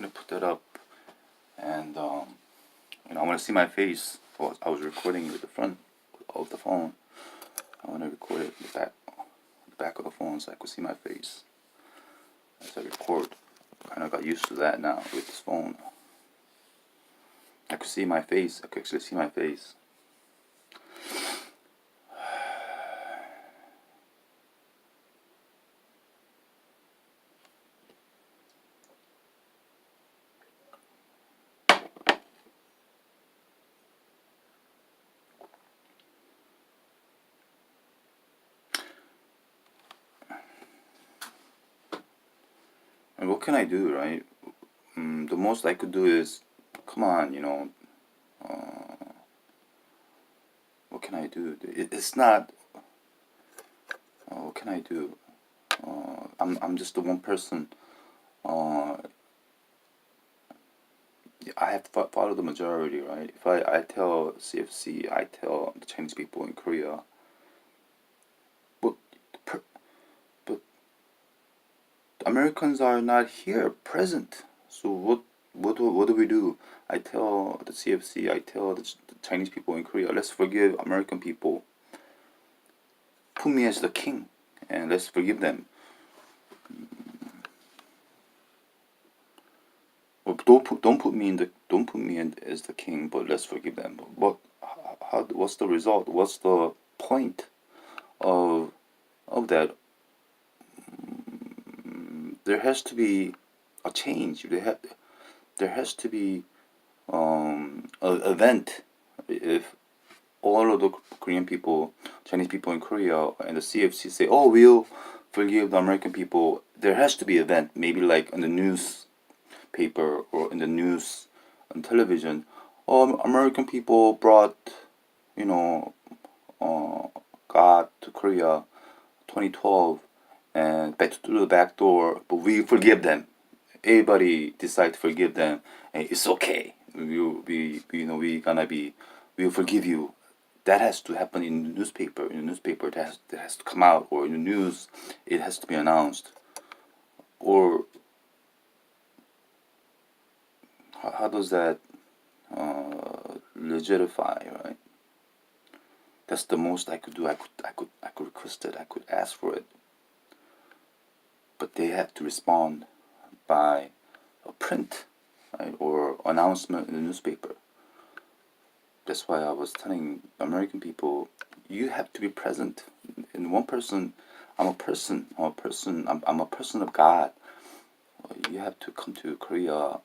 gonna put that up, and I want to see my face. Well, I was recording it with the front of the phone. I want to record it with the back of the phone, so I could see my face as I record. I kind of got used to that now with this phone. I could see my face. I could actually see my face. And what can I do, right? The most I could do is, come on, what can I do? It's not. What can I do? I'm just the one person. I have to follow the majority, right? If I tell CFC, I tell the Chinese people in Korea, but but the Americans are not here, present. So what do we do? I tell the CFC, I tell the Chinese people in Korea, let's forgive American people. Put me as the king, and let's forgive them. Well, don't put me as the king, but let's forgive them. What's the result? What's the point of that? There has to be a change. There has to be an event. If all of the Korean people, Chinese people in Korea, and the CFC say, "Oh, we'll forgive the American people," there has to be an event. Maybe like on the newspaper or in the news on television. Oh, American people brought, you know, God to Korea, 2012, and back through the back door, but we forgive them. Everybody decide to forgive them, and it's okay. We'll forgive you. That has to happen in the newspaper. In the newspaper, that has to come out, or in the news, it has to be announced. Or how does that legify, right? That's the most I could do. I could request it. I could ask for it. But they have to respond by a print, right, or announcement in the newspaper. That's why I was telling American people, you have to be present. In one person, I'm a person. I'm a person of God. You have to come to Korea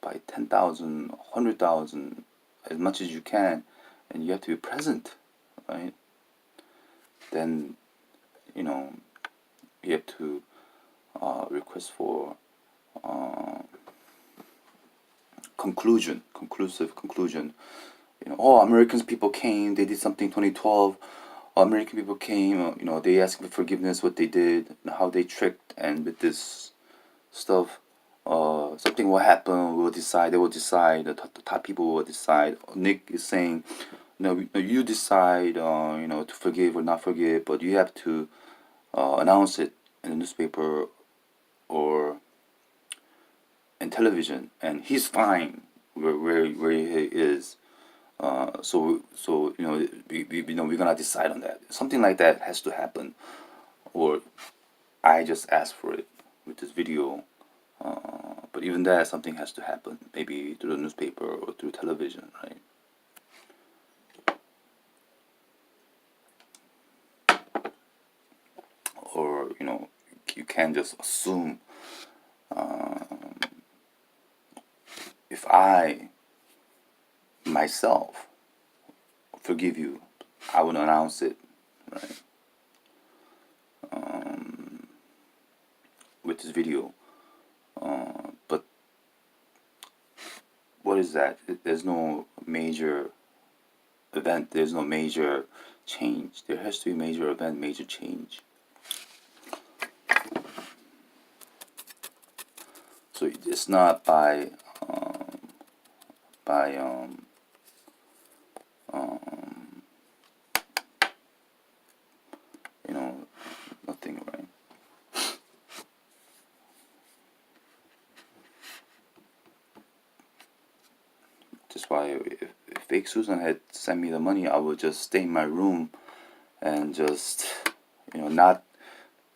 by 10,000, 100,000, as much as you can, and you have to be present, right? Then, you have to request for conclusive conclusion. Americans people came, they did something 2012. American people came, they asked for forgiveness, what they did, how they tricked, and with this stuff, something will happen. They will decide. The top people will decide. Nick is saying, no, you decide, to forgive or not forgive, but you have to announce it in the newspaper or in television, and he's fine where he is. So we're gonna decide on that. Something like that has to happen, or I just asked for it with this video. But even that, something has to happen. Maybe through the newspaper or through television, right? Or you can't just assume. If I myself forgive you, I will announce it, right? With this video. But what is that? There's no major event. There's no major change. There has to be major event, major change. So it's not by nothing, right? That's why if fake Susan had sent me the money, I would just stay in my room and just, not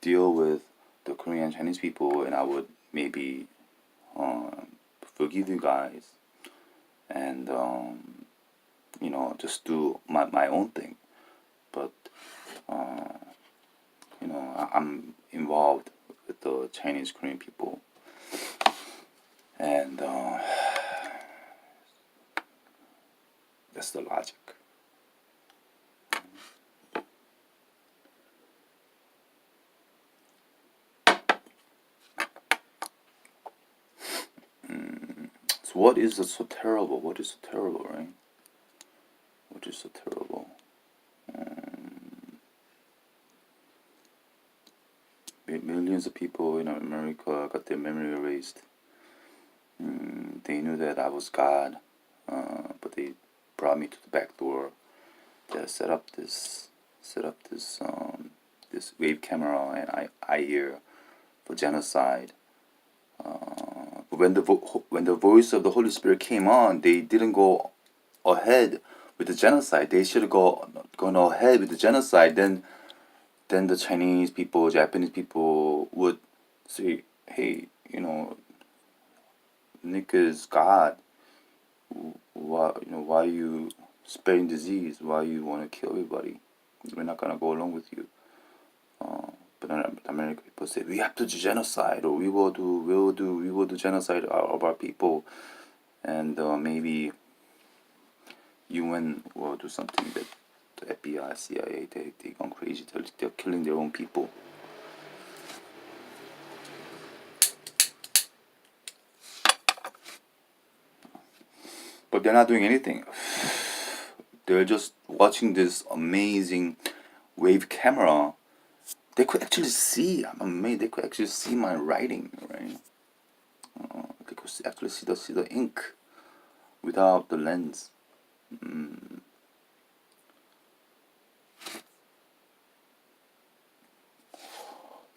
deal with the Korean Chinese people, and I would maybe forgive you guys and just do my own thing. But I'm involved with the Chinese Korean people, and that's the logic. So what is so terrible? What is so terrible, right? What is so terrible? Millions of people in America got their memory erased. They knew that I was God, but they brought me to the back door. They set up this wave camera and I ear for genocide. But when the voice of the Holy Spirit came on, they didn't go ahead with the genocide. They should have gone ahead with the genocide. Then the Chinese people, Japanese people would say, "Hey, Nick is God. Why you spreading disease? Why you want to kill everybody? We're not gonna go along with you." But American people say we have to do genocide, or we will do genocide of our people, and maybe UN will do something that the FBI, CIA, they gone crazy. They're killing their own people. But they're not doing anything. They're just watching this amazing wave camera. They could actually see. I'm amazed. They could actually see my writing, right? They could actually see the ink without the lens.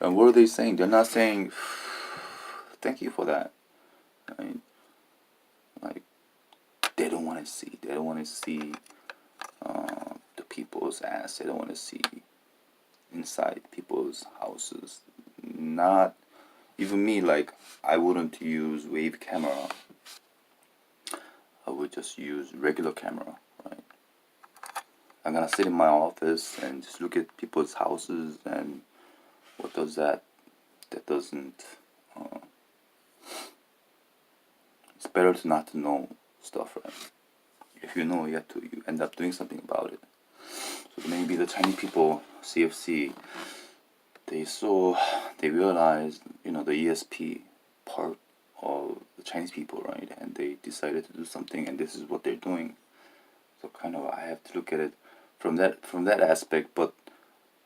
And what are they saying? They're not saying, "Thank you for that." I mean, like they don't want to see. They don't want to see the people's ass. They don't want to see inside people's houses. Not even me. Like I wouldn't use wave camera. I would just use regular camera, right? I'm gonna sit in my office and just look at people's houses, and what does that? That doesn't. It's better to not to know stuff, right? If you know, you end up doing something about it. So maybe the Chinese people, CFC, they realized, the ESP part of the Chinese people, right? And they decided to do something, and this is what they're doing. So kind of, I have to look at it from that aspect. But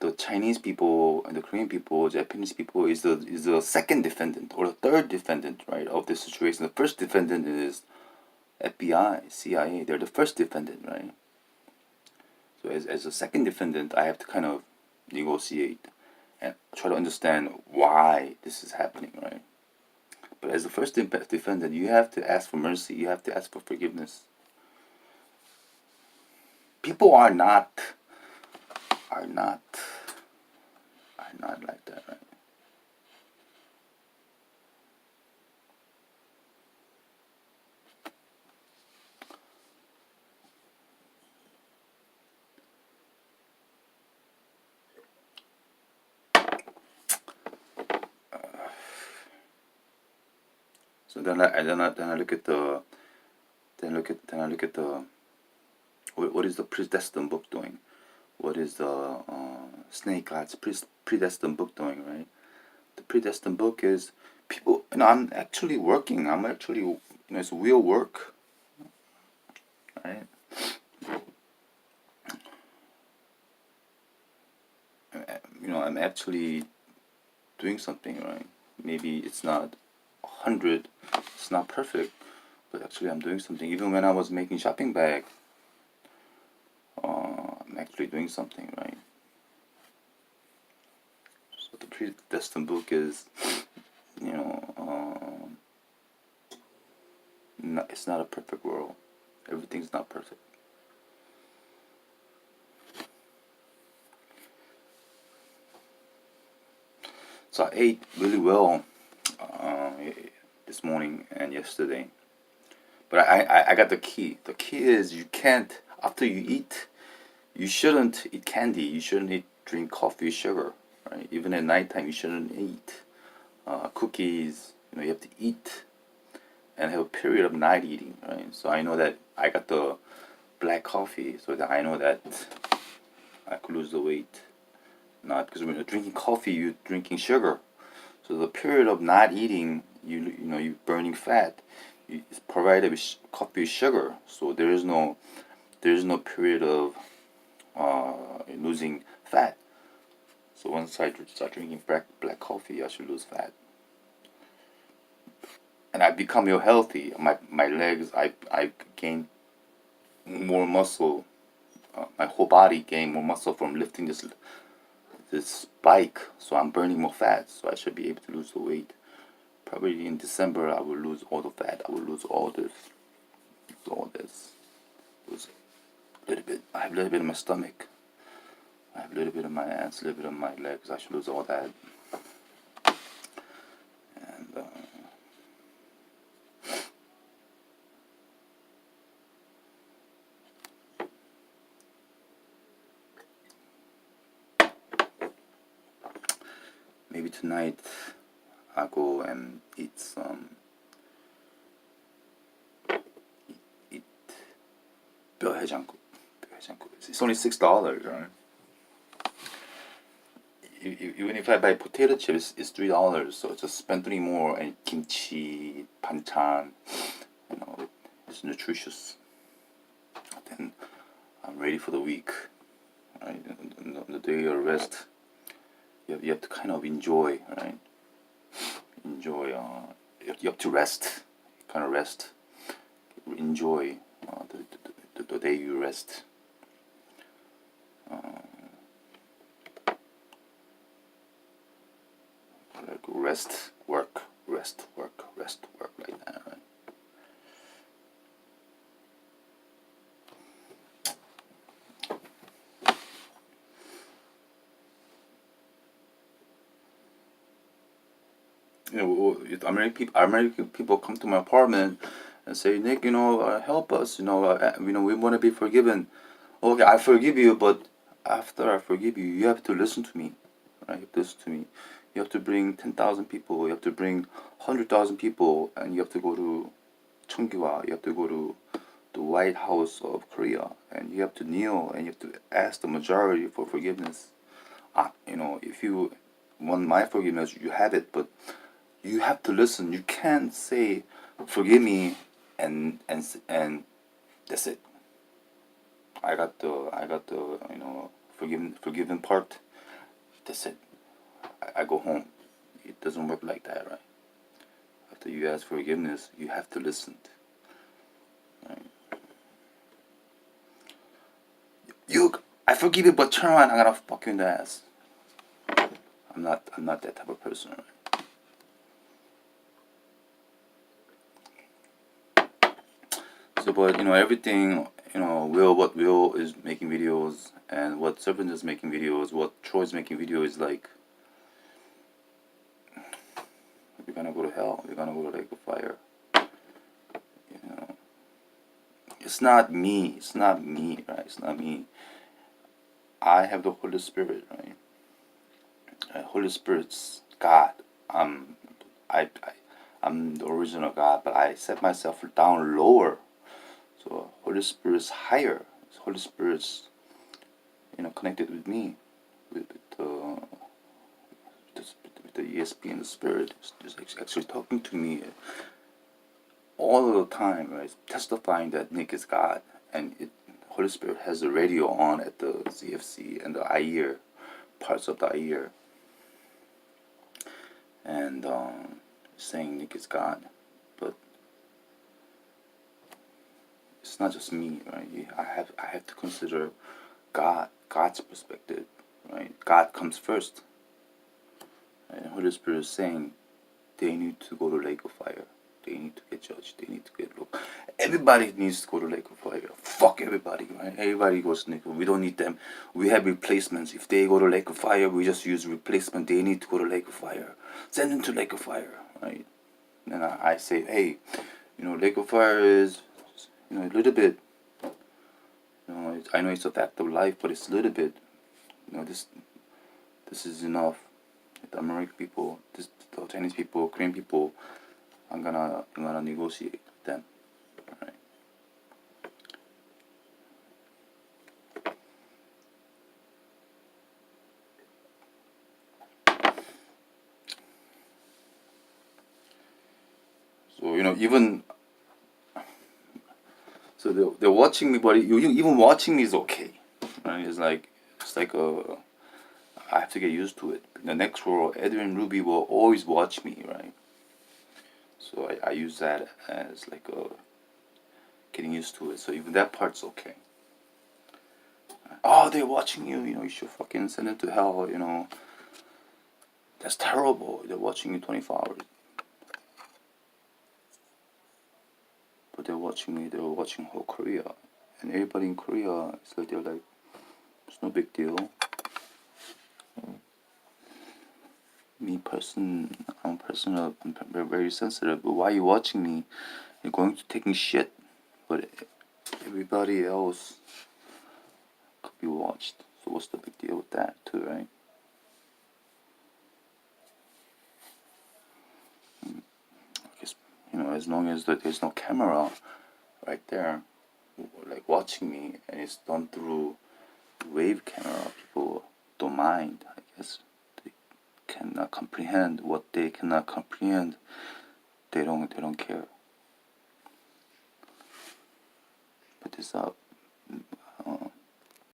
the Chinese people and the Korean people, Japanese people is the second defendant or the third defendant, right, of this situation. The first defendant is FBI, CIA. They're the first defendant, right? So as a second defendant, I have to kind of negotiate and try to understand why this is happening, right? But as the first defendant, you have to ask for mercy. You have to ask for forgiveness. People are not like that, right? So then I look at the what is the predestined book doing? What is the Snake God's predestined book doing, right? The predestined book is people. I'm actually working. I'm actually, it's real work, right? I'm actually doing something, right? Maybe it's not 100, it's not perfect, but actually I'm doing something. Even when I was making shopping bag, I'm actually doing something, right? So the predestined book is, it's not a perfect world, Everything's not perfect. So I ate really well uh, this morning and yesterday. But I got the key. The key is you can't, after you eat, you shouldn't eat candy. You shouldn't drink coffee, sugar, right? Even at nighttime, you shouldn't eat cookies. You have to eat and have a period of not eating, right? So I know that I got the black coffee, so that I know that I could lose the weight. Not because when you're drinking coffee, you're drinking sugar. So the period of not eating, you're burning fat. It's provided with coffee with sugar, so there is no period of losing fat. So once I start drinking black coffee, I should lose fat, and I become more healthy. My legs, I gain more muscle. My whole body gain more muscle from lifting this bike. So I'm burning more fat. So I should be able to lose the weight. Probably in December, I will lose all the fat. I will lose all this, lose a little bit. I have a little bit in my stomach. I have a little bit in my ass, a little bit in my legs. I should lose all that. And maybe tonight I'll go and eat eat 뼈해장국. It's only $6, right? Even if I buy potato chips, it's $3. So just spend three more and kimchi, banchan, it's nutritious. Then I'm ready for the week. Right? The day of rest, you have to kind of enjoy, right? Enjoy. You have to rest. Kind of rest. Enjoy the day you rest. Like rest, work, rest, work, rest, work, like that, right? American people come to my apartment and say, Nick, help us. We want to be forgiven. Okay, I forgive you, but after I forgive you, you have to listen to me, right? You have to listen to me. You have to bring 10,000 people. You have to bring 100,000 people, and you have to go to Cheonggwa. You have to go to the White House of Korea, and you have to kneel and you have to ask the majority for forgiveness. If you want my forgiveness, you have it, but you have to listen. You can't say forgive me and that's it. I got the forgiven part. That's it. I go home. It doesn't work like that, right? After you ask forgiveness, you have to listen. Right? I forgive you, but turn around, I'm gonna fuck you in the ass. I'm not that type of person, right? So, but everything, what Will is making videos, and what Serpent is making videos, what Troy's making videos is like, we're gonna go to hell. We're gonna go to lake of fire. You know, it's not me. It's not me, right? It's not me. I have the Holy Spirit, right? Holy Spirit's God. I, I, I'm the original God, but I set myself down lower. So Holy Spirit's higher. Holy Spirit's connected with me, with the ESP and the Spirit. It's actually talking to me all the time, right? Testifying that Nick is God, and Holy Spirit has the radio on at the CFC and the ear, parts of the ear, and saying Nick is God, but it's not just me, right? I have to consider God's perspective, right? God comes first, and Holy Spirit is saying they need to go to lake of fire. They need to get judged. They need to get looked. Everybody needs to go to lake of fuck everybody, right? Everybody goes to Laker. We don't need them. We have replacements. If they go to Lake of Fire, we just use replacement. They need to go to Lake of Fire. Send them to Lake of Fire, right? And I say, hey, Lake of Fire is, a little bit, I know it's a fact of life, but it's a little bit, this is enough. The American people, the Chinese people, Korean people, I'm gonna negotiate with them. Right? So even so they're watching me, but even watching me is okay. Right? It's like I have to get used to it. In the next world, Edwin Ruby will always watch me, right? So I use that as like getting used to it. So even that part's okay. Oh, they're watching you. You should fucking send them to hell. That's terrible. They're watching you 24 hours. But they're watching me. They're watching whole Korea, and everybody in Korea is like they're like, it's no big deal. I'm personal. I'm very sensitive. But why are you watching me? You're going to taking shit, but everybody else could be watched. So what's the big deal with that, too, right? I guess as long as there's no camera right there, like watching me, and it's done through wave camera, people don't mind. I guess they cannot comprehend what they cannot comprehend. They don't care. But this